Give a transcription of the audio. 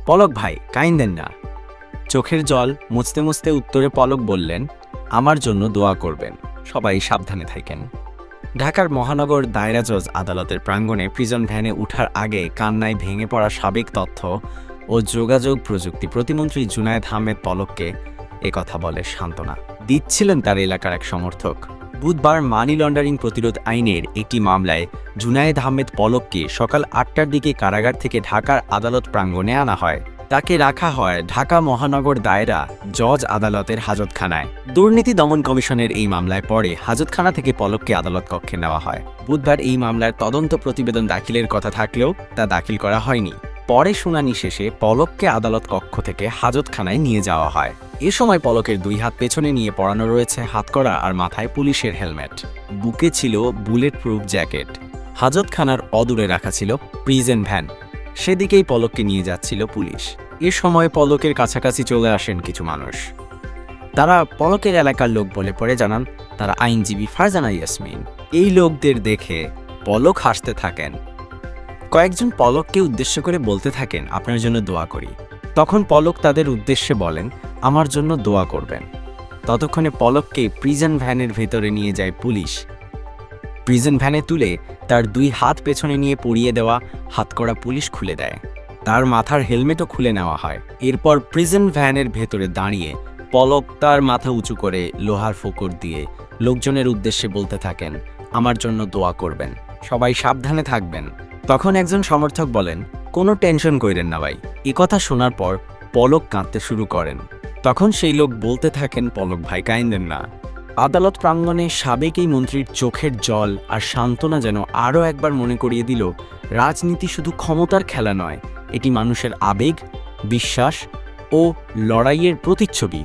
পলক ভাই কাইন্দেন না। চোখের জল মুছতে মুছতে উত্তরে পলক বললেন, আমার জন্য দোয়া করবেন, সবাই সাবধানে থাকেন। ঢাকার মহানগর দায়রা জজ আদালতের প্রাঙ্গণে প্রিজন ভ্যানে উঠার আগে কান্নায় ভেঙে পড়া সাবেক তথ্য ও যোগাযোগ প্রযুক্তি প্রতিমন্ত্রী জুনায়েদ আহমেদ পলককে একথা বলে সান্ত্বনা দিচ্ছিলেন তার এলাকার এক সমর্থক। বুধবার মানি লন্ডারিং প্রতিরোধ আইনের একটি মামলায় জুনায়েদ আহমেদ পলককে সকাল ৮টার দিকে কারাগার থেকে ঢাকার আদালত প্রাঙ্গণে আনা হয়। তাকে রাখা হয় ঢাকা মহানগর দায়রা জজ আদালতের হাজতখানায়। দুর্নীতি দমন কমিশনের এই মামলায় পরে হাজতখানা থেকে পলককে আদালত কক্ষে নেওয়া হয়। বুধবার এই মামলার তদন্ত প্রতিবেদন দাখিলের কথা থাকলেও তা দাখিল করা হয়নি। পরে শুনানি শেষে পলককে আদালত কক্ষ থেকে হাজতখানায় নিয়ে যাওয়া হয়। এ সময় পলকের দুই হাত পেছনে নিয়ে পরানো রয়েছে হাতকড়া আর মাথায় পুলিশের হেলমেট। বুকে ছিল বুলেট প্রুফ জ্যাকেট। হাজতখানার অদূরে রাখা ছিল প্রিজন ভ্যান, সেদিকেই পলককে নিয়ে যাচ্ছিল পুলিশ। এ সময় পলকের কাছাকাছি চলে আসেন কিছু মানুষ। তারা পলকের এলাকার লোক বলে পরে জানান তারা আইনজীবী ফারজানা ইয়াসমিন। এই লোকদের দেখে পলক হাসতে থাকেন। কয়েকজন পলককে উদ্দেশ্য করে বলতে থাকেন, আপনার জন্য দোয়া করি। তখন পলক তাদের উদ্দেশ্যে বলেন, আমার জন্য দোয়া করবেন। ততক্ষণে পলককে প্রিজন ভ্যানের ভেতরে নিয়ে যায় পুলিশ। প্রিজন ভ্যানে তুলে তার দুই হাত পেছনে নিয়ে পরিয়ে দেওয়া হাতকড়া পুলিশ খুলে দেয়। তার মাথার হেলমেটও খুলে নেওয়া হয়। এরপর প্রিজন ভ্যানের ভেতরে দাঁড়িয়ে পলক তার মাথা উঁচু করে লোহার ফোকর দিয়ে লোকজনের উদ্দেশ্যে বলতে থাকেন, আমার জন্য দোয়া করবেন, সবাই সাবধানে থাকবেন। তখন একজন সমর্থক বলেন, কোনো টেনশন কইরেন না ভাই। কথা শোনার পর পলক কাঁদতে শুরু করেন। তখন সেই লোক বলতে থাকেন, পলক ভাই কাইন্দেন না। আদালত প্রাঙ্গণে সাবেক এই মন্ত্রীর চোখের জল আর সান্ত্বনা যেন আরও একবার মনে করিয়ে দিল, রাজনীতি শুধু ক্ষমতার খেলা নয়, এটি মানুষের আবেগ, বিশ্বাস ও লড়াইয়ের প্রতিচ্ছবি।